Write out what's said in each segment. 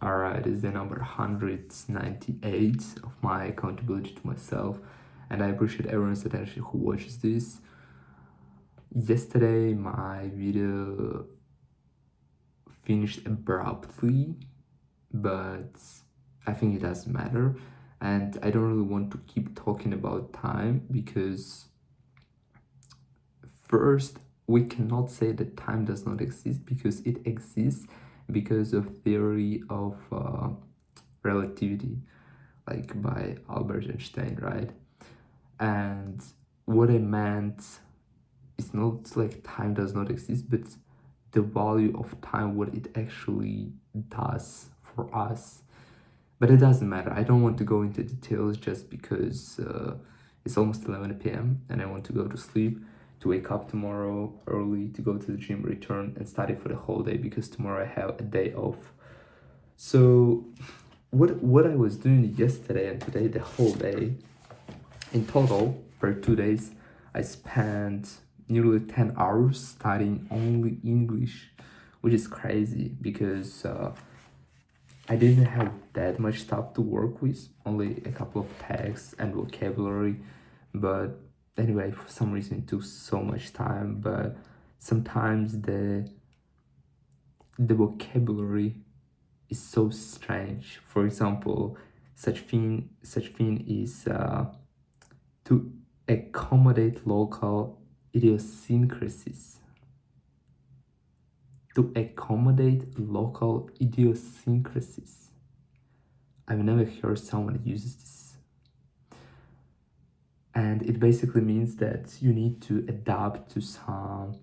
Alright, it's the number 198 of my accountability to myself, and I appreciate everyone's attention who watches this. Yesterday, my video finished abruptly, but I think it doesn't matter, and I don't really want to keep talking about time because first, we cannot say that time does not exist because it exists because of theory of relativity, like by Albert Einstein, right? And what I meant is not like time does not exist, but the value of time, what it actually does for us. But it doesn't matter. I don't want to go into details just because it's almost 11 p.m. and I want to go to sleep, to wake up tomorrow early, to go to the gym, return, and study for the whole day because tomorrow I have a day off. So what I was doing yesterday and today, the whole day, in total, for 2 days, I spent nearly 10 hours studying only English, which is crazy because I didn't have that much stuff to work with, only a couple of texts and vocabulary. But anyway, for some reason it took so much time, but sometimes the vocabulary is so strange. For example, such thing is to accommodate local idiosyncrasies. To accommodate local idiosyncrasies. I've never heard someone uses this. And it basically means that you need to adapt to some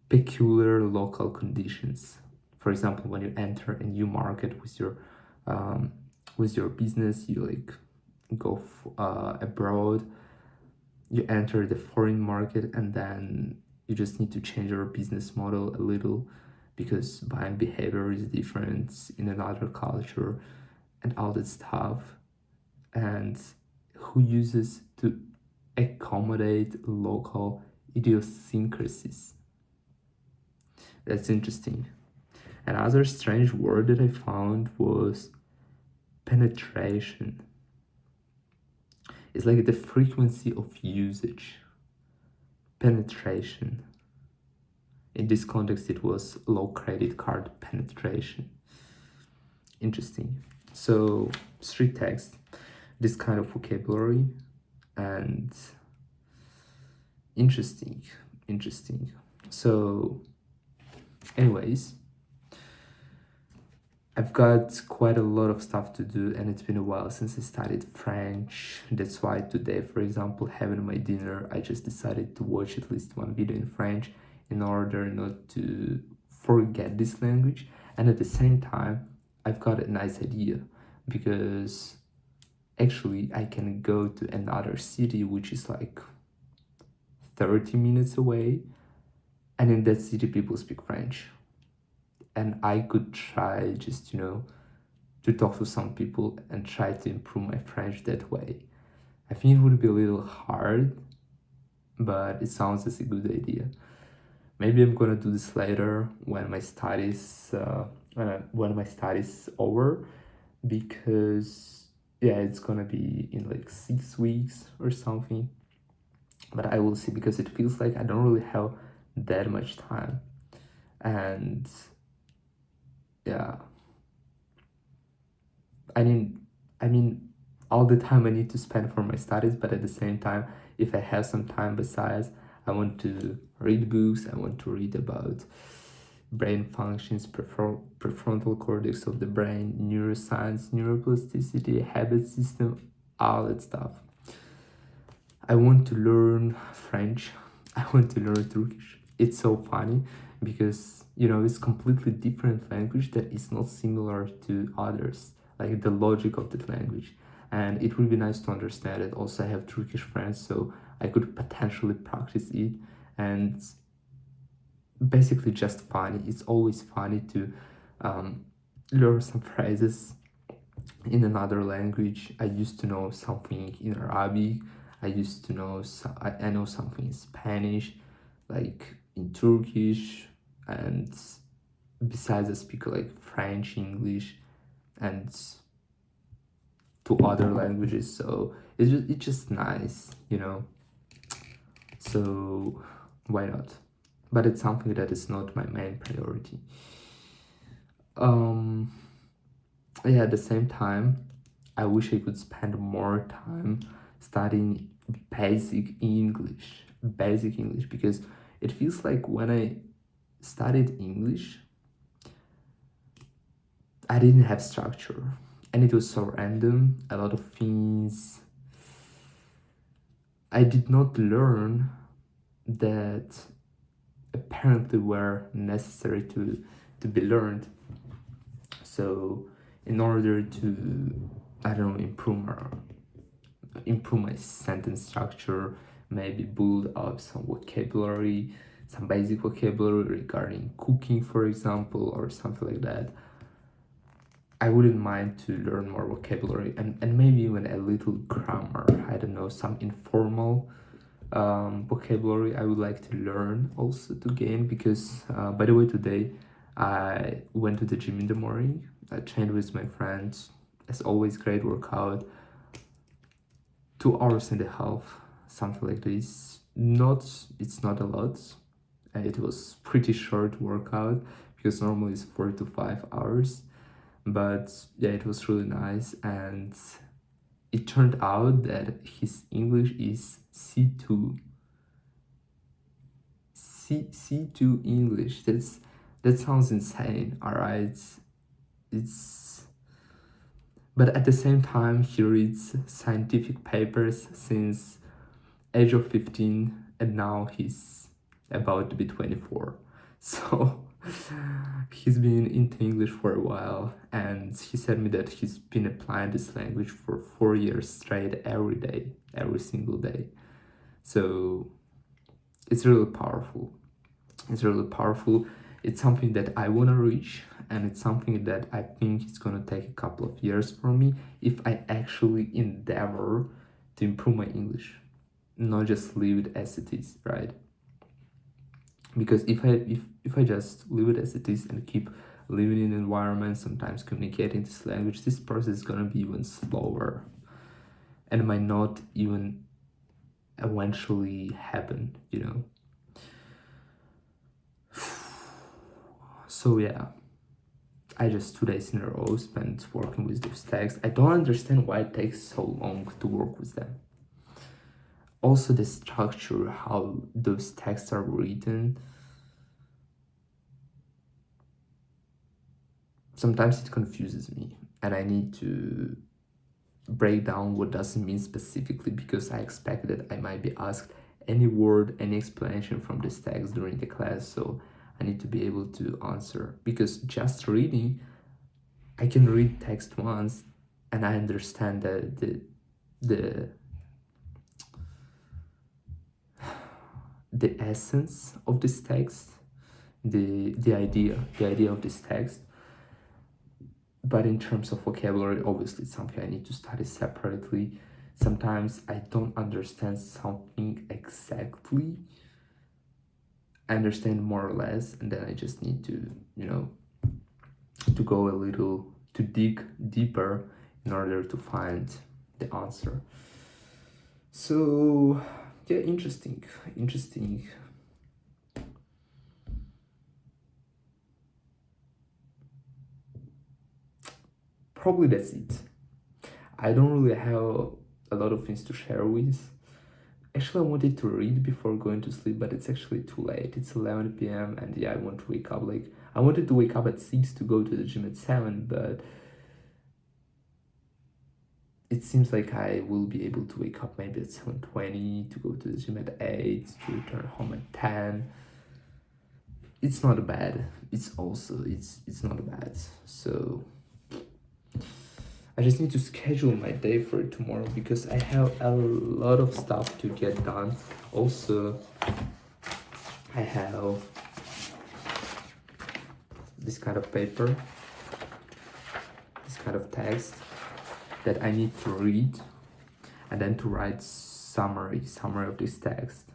peculiar local conditions. For example, when you enter a new market with your business, you like go abroad, you enter the foreign market, and then you just need to change your business model a little because buying behavior is different in another culture and all that stuff. And who uses to accommodate local idiosyncrasies? That's interesting. Another strange word that I found was penetration. It's like the frequency of usage. Penetration. In this context, it was low credit card penetration. Interesting. So, street text, this kind of vocabulary, and interesting. So, anyways, I've got quite a lot of stuff to do, and it's been a while since I studied French. That's why today, for example, having my dinner, I just decided to watch at least one video in French in order not to forget this language. And at the same time, I've got a nice idea because actually I can go to another city which is like 30 minutes away, and in that city people speak French. And I could try just, to talk to some people and try to improve my French that way. I think it would be a little hard, but it sounds as a good idea. Maybe I'm gonna do this later when my studies over, because it's gonna be in like 6 weeks or something. But I will see, because it feels like I don't really have that much time, and I mean, all the time I need to spend for my studies, but at the same time, if I have some time besides, I want to read books, I want to read about brain functions, prefrontal cortex of the brain, neuroscience, neuroplasticity, habit system, all that stuff. I want to learn French, I want to learn Turkish. It's so funny because, it's completely different language that is not similar to others, like the logic of the language. And it would be nice to understand it. Also, I have Turkish friends, so I could potentially practice it. And basically just funny. It's always funny to learn some phrases in another language. I used to know something in Arabic. I used to know, I know something in Spanish, like in Turkish, and besides I speak like French, English, and to other languages. So it's just nice, you know. So why not? But it's something that is not my main priority. Yeah, at the same time, I wish I could spend more time studying basic English, because it feels like when I studied English, I didn't have structure, and it was so random. A lot of things I did not learn that apparently were necessary to be learned. So in order to, I don't know, improve my sentence structure, maybe build up some vocabulary, some basic vocabulary regarding cooking, for example, or something like that, I wouldn't mind to learn more vocabulary, and maybe even a little grammar. I don't know, some informal vocabulary I would like to learn also to gain, because by the way, today I went to the gym in the morning. I trained with my friends. As always, great workout. 2 hours and a half, something like this. It's not a lot. It was pretty short workout, because normally it's 4 to 5 hours. But yeah, it was really nice, and it turned out that his English is C2. C2 English. That sounds insane, alright? It's But at the same time, he reads scientific papers since age of 15, and now he's about to be 24. So he's been into English for a while, and he said me that he's been applying this language for 4 years straight, every day, every single day. So it's really powerful. It's really powerful. It's something that I want to reach, and it's something that I think is going to take a couple of years for me if I actually endeavor to improve my English, not just leave it as it is, right? Because if I just leave it as it is and keep living in an environment, sometimes communicating this language, this process is going to be even slower, and might not even eventually happen, you know. So yeah, I just 2 days in a row spent working with those texts. I don't understand why it takes so long to work with them. Also, the structure, how those texts are written, sometimes it confuses me, and I need to break down what does it mean specifically, because I expect that I might be asked any word, any explanation from this text during the class, so I need to be able to answer. Because just reading, I can read text once and I understand the the essence of this text, the idea of this text. But in terms of vocabulary, obviously it's something I need to study separately. Sometimes I don't understand something exactly. I understand more or less, and then I just need to, you know, to go a little, to dig deeper in order to find the answer. So yeah, interesting. Probably that's it. I don't really have a lot of things to share with. Actually, I wanted to read before going to sleep, but it's actually too late. It's 11 p.m. and yeah, I want to wake up like, I wanted to wake up at 6 to go to the gym at 7, but it seems like I will be able to wake up maybe at 7:20 to go to the gym at 8, to return home at 10. It's not bad. It's not bad. So I just need to schedule my day for tomorrow, because I have a lot of stuff to get done. Also, I have this kind of paper, this kind of text that I need to read, and then to write summary of this text.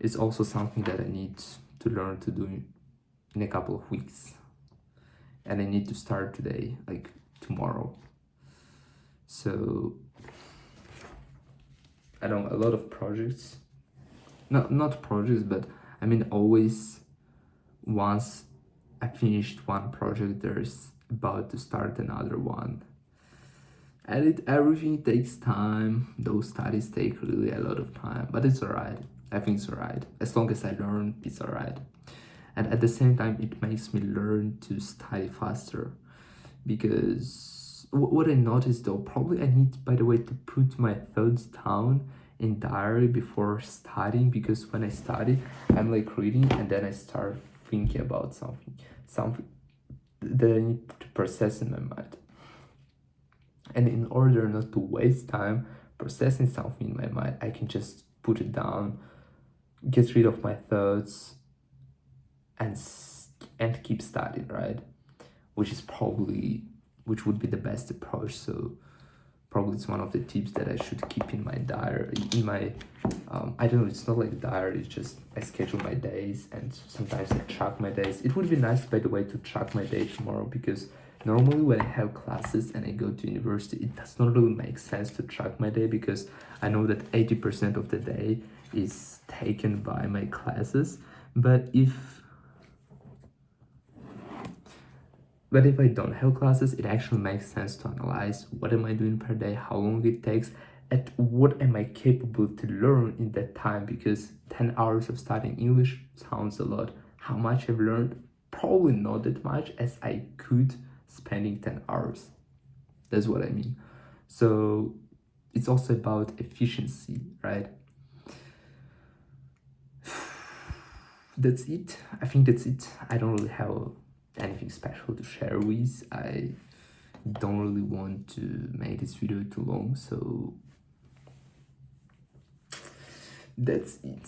It's also something that I need to learn to do in a couple of weeks. and I need to start today, like tomorrow. So I don't know, a lot of projects, not projects, but I mean always once I finished one project, there's about to start another one. And everything takes time. Those studies take really a lot of time, but it's alright. I think it's alright. As long as I learn, it's alright. And at the same time, it makes me learn to study faster. Because what I noticed though, probably I need, by the way, to put my thoughts down in diary before studying, because when I study, I'm like reading and then I start thinking about something that I need to process in my mind. And in order not to waste time processing something in my mind, I can just put it down, get rid of my thoughts, and keep studying, right? Which would be the best approach. So probably it's one of the tips that I should keep in my diary, in my I don't know, it's not like a diary, it's just I schedule my days and sometimes I track my days. It would be nice, by the way, to track my day tomorrow, because normally when I have classes and I go to university, it does not really make sense to track my day, because I know that 80% of the day is taken by my classes. But if I don't have classes, it actually makes sense to analyze what am I doing per day, how long it takes, and what am I capable to learn in that time. Because 10 hours of studying English sounds a lot. How much I've learned? Probably not that much as I could spending 10 hours. That's what I mean. So it's also about efficiency, right? That's it. I think that's it. I don't really have anything special to share with. I don't really want to make this video too long, so that's it.